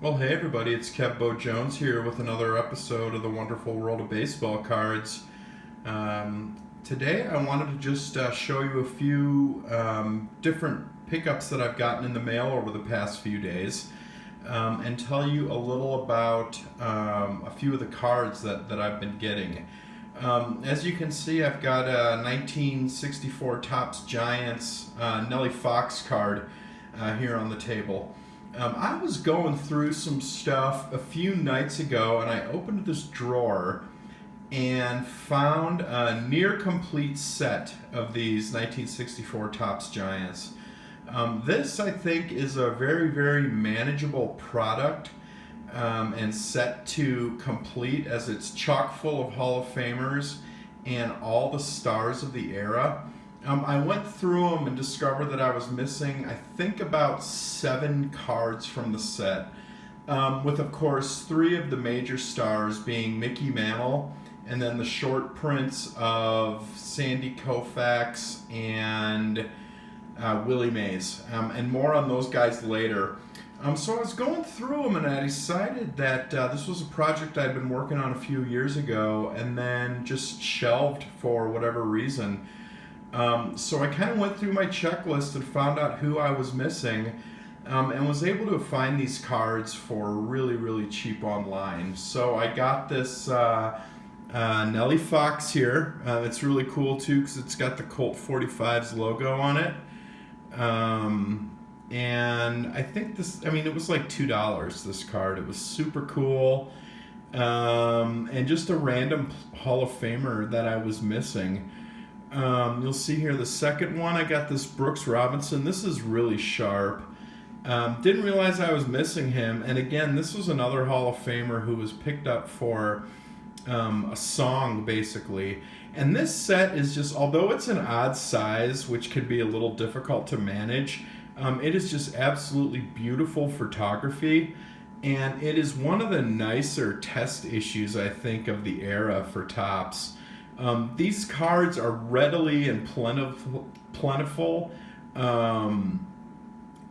Well, hey everybody, it's Kev Bo Jones here with another episode of the Wonderful World of Baseball Cards. Today I wanted to just show you a few different pickups that I've gotten in the mail over the past few days and tell you a little about a few of the cards that I've been getting. As you can see, I've got a 1964 Topps Giants Nellie Fox card here on the table. I was going through some stuff a few nights ago and I opened this drawer and found a near complete set of these 1964 Topps Giants. This, I think, is a very, very manageable product and set to complete, as it's chock full of Hall of Famers and all the stars of the era. I went through them and discovered that I was missing, I think, about 7 cards from the set, with, of course, 3 of the major stars being Mickey Mantle, and then the short prints of Sandy Koufax and Willie Mays, and more on those guys later. So I was going through them and I decided that this was a project I'd been working on a few years ago and then just shelved for whatever reason. So I kind of went through my checklist and found out who I was missing, and was able to find these cards for really, really cheap online. So I got this Nellie Fox here. It's really cool too because it's got the Colt 45's logo on it. And I think it was like $2, this card. It was super cool. And just a random Hall of Famer that I was missing. You'll see here the second one, I got this Brooks Robinson. This is really sharp. Didn't realize I was missing him. And again, this was another Hall of Famer who was picked up for a song, basically. And this set is just, although it's an odd size, which could be a little difficult to manage, it is just absolutely beautiful photography. And it is one of the nicer test issues, I think, of the era for Topps. These cards are readily and plentiful, and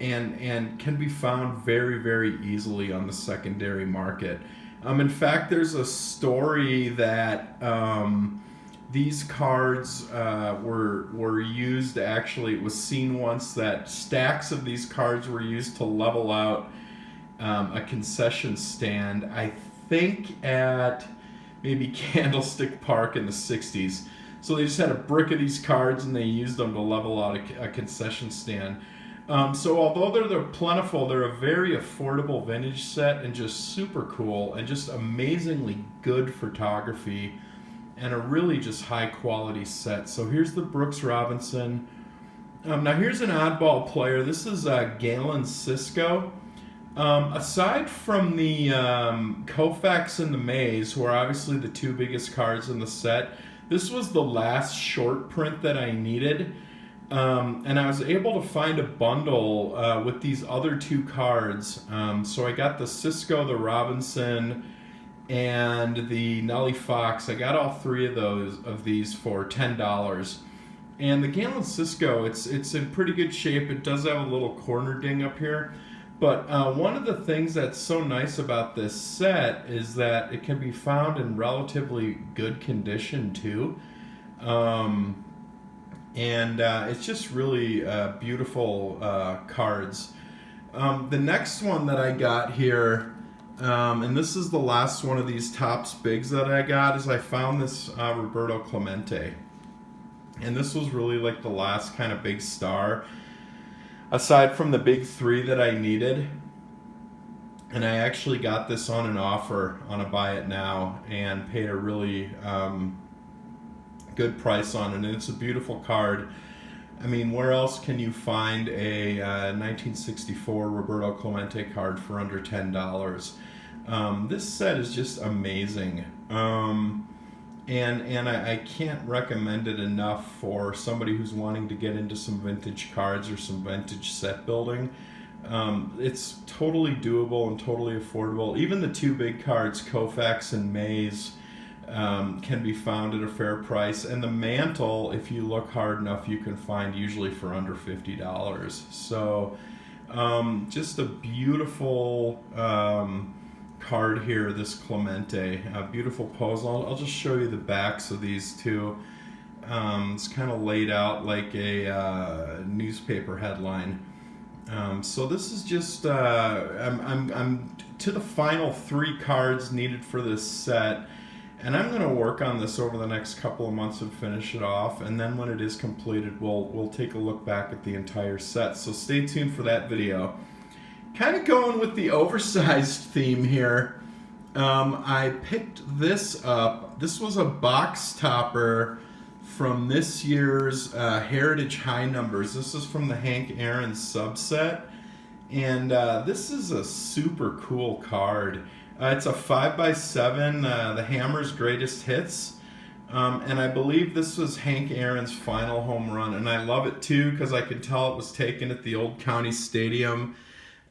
can be found very, very easily on the secondary market. In fact, there's a story that these cards were used. Actually, it was seen once that stacks of these cards were used to level out a concession stand. I think at maybe Candlestick Park in the 60s. So they just had a brick of these cards and they used them to level out a concession stand. So although they're plentiful, they're a very affordable vintage set and just super cool and just amazingly good photography and a really just high quality set. So here's the Brooks Robinson. Now here's an oddball player. This is Galen Cisco. Aside from the Koufax and the Mays, who are obviously the 2 biggest cards in the set, this was the last short print that I needed. And I was able to find a bundle with these other 2 cards. So I got the Cisco, the Robinson, and the Nellie Fox. I got all 3 of these for $10. And the Galen Cisco, it's in pretty good shape. It does have a little corner ding up here. But one of the things that's so nice about this set is that it can be found in relatively good condition too. And it's just really beautiful cards. The next one that I got here, and this is the last one of these Topps Bigs that I got, is I found this Roberto Clemente. And this was really like the last kind of big star, aside from the big 3 that I needed. And I actually got this on an offer on a buy it now and paid a really good price on it. And it's a beautiful card. I mean, where else can you find a 1964 Roberto Clemente card for under $10? This set is just amazing. And I can't recommend it enough for somebody who's wanting to get into some vintage cards or some vintage set building. It's totally doable and totally affordable. Even the 2 big cards, Koufax and Mays, can be found at a fair price. And the mantle, if you look hard enough, you can find usually for under $50. So Just a beautiful card here, this Clemente. A beautiful pose. I'll just show you the backs of these two. It's kind of laid out like a newspaper headline. So this is just I'm to the final 3 cards needed for this set, and I'm going to work on this over the next couple of months and finish it off. And then when it is completed, we'll take a look back at the entire set. So stay tuned for that video. Kind of going with the oversized theme here. I picked this up. This was a box topper from this year's Heritage High Numbers. This is from the Hank Aaron subset, and this is a super cool card. It's a 5x7, the Hammer's Greatest Hits, and I believe this was Hank Aaron's final home run, and I love it too because I could tell it was taken at the old County Stadium.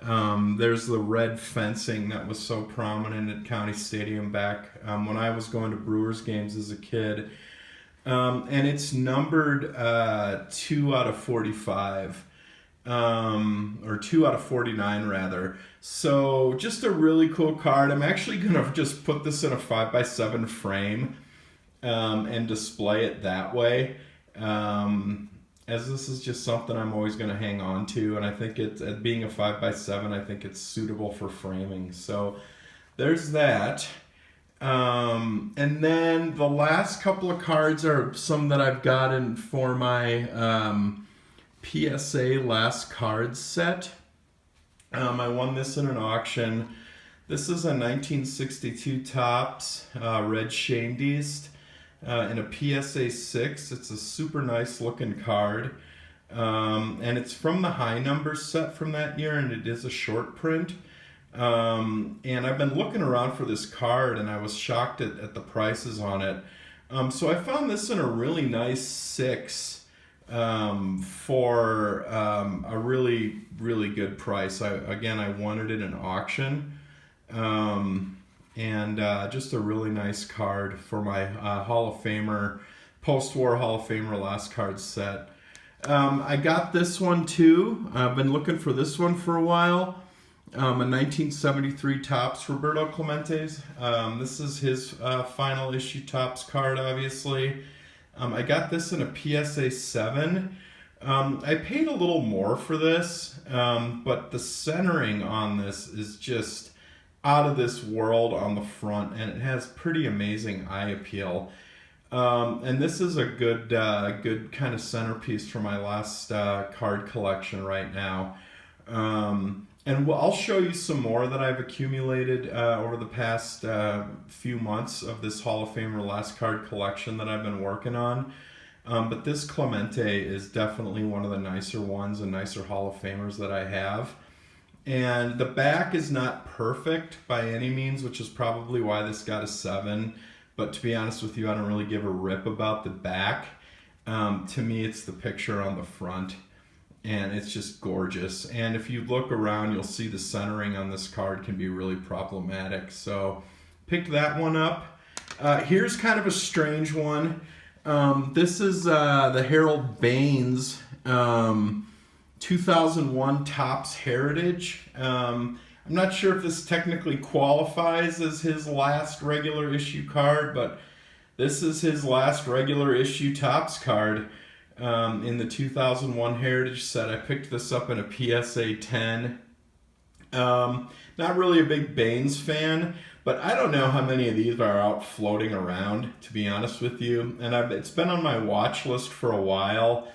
There's the red fencing that was so prominent at County Stadium back when I was going to Brewers games as a kid. And it's numbered 2 out of 45, or 2 out of 49 rather. So just a really cool card. I'm actually going to just put this in a 5x7 frame and display it that way, as this is just something I'm always going to hang on to. And I think it's, being a 5x7, I think it's suitable for framing. So there's that. And then the last couple of cards are some that I've gotten for my PSA last cards set. I won this in an auction. This is a 1962 Topps Red Shandiest in a PSA 6. It's a super nice looking card. And it's from the high numbers set from that year, and it is a short print. And I've been looking around for this card, and I was shocked at the prices on it. So I found this in a really nice 6 for a really, really good price. I won it in an auction. And just a really nice card for my Hall of Famer, post-war Hall of Famer last card set. I got this one too. I've been looking for this one for a while. A 1973 Topps Roberto Clemente's. This is his final issue Topps card, obviously. I got this in a PSA 7. I paid a little more for this, but the centering on this is just out of this world on the front, and it has pretty amazing eye appeal. And this is a good kind of centerpiece for my last card collection right now. And I'll show you some more that I've accumulated over the past few months of this Hall of Famer last card collection that I've been working on. But this Clemente is definitely one of the nicer ones and nicer Hall of Famers that I have. And the back is not perfect by any means, which is probably why this got a 7. But to be honest with you, I don't really give a rip about the back. To me, it's the picture on the front. And it's just gorgeous. And if you look around, you'll see the centering on this card can be really problematic. So picked that one up. Here's kind of a strange one. This is the Harold Baines 2001 Topps Heritage. I'm not sure if this technically qualifies as his last regular issue card, but this is his last regular issue Topps card. In the 2001 Heritage set. I picked this up in a PSA 10. Not really a big Baines fan, but I don't know how many of these are out floating around, to be honest with you. And it's been on my watch list for a while,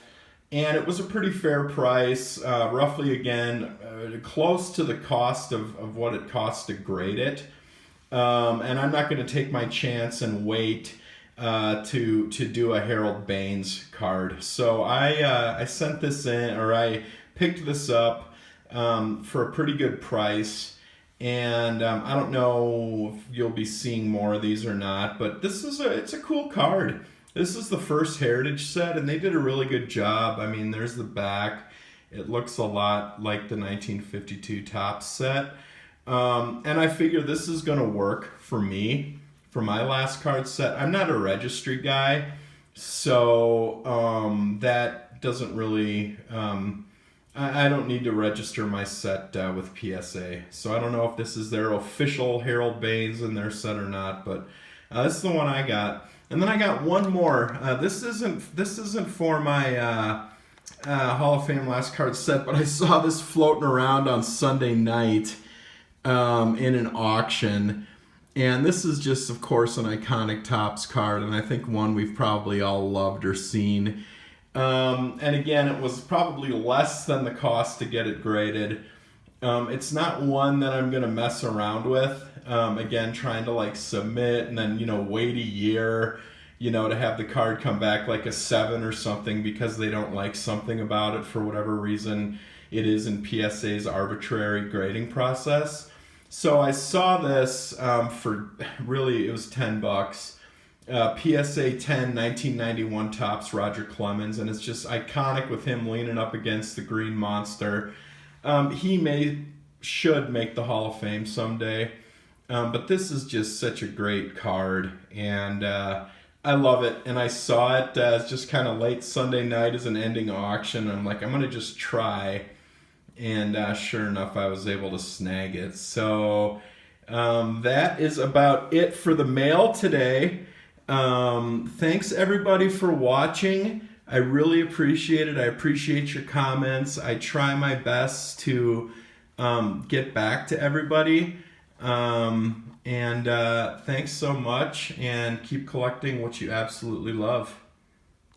and it was a pretty fair price, roughly again, close to the cost of what it costs to grade it. And I'm not going to take my chance and wait to do a Harold Baines card. So I sent this in, or I picked this up for a pretty good price. And I don't know if you'll be seeing more of these or not, but it's a cool card. This is the first Heritage set, and they did a really good job. I mean, there's the back. It looks a lot like the 1952 Topps set. And I figure this is going to work for me. For my last card set, I'm not a registry guy, so that doesn't really I don't need to register my set with PSA, so I don't know if this is their official Harold Baines in their set or not. But this is the one I got, and then I got one more. This isn't for my Hall of Fame last card set, but I saw this floating around on Sunday night in an auction. And this is just, of course, an iconic Topps card, and I think one we've probably all loved or seen. And again, it was probably less than the cost to get it graded. It's not one that I'm going to mess around with. Again, trying to like submit and then, wait a year, to have the card come back like a 7 or something because they don't like something about it for whatever reason it is in PSA's arbitrary grading process. So I saw this for really, it was $10. PSA 10 1991 Topps Roger Clemens, and it's just iconic with him leaning up against the green monster. He should make the Hall of Fame someday, but this is just such a great card, and I love it. And I saw it just kind of late Sunday night as an ending auction. I'm like, I'm gonna just try, and sure enough, I was able to snag it. So that is about it for the mail today. Thanks everybody for watching. I really appreciate it. I appreciate your comments. I try my best to get back to everybody. And thanks so much, and keep collecting what you absolutely love.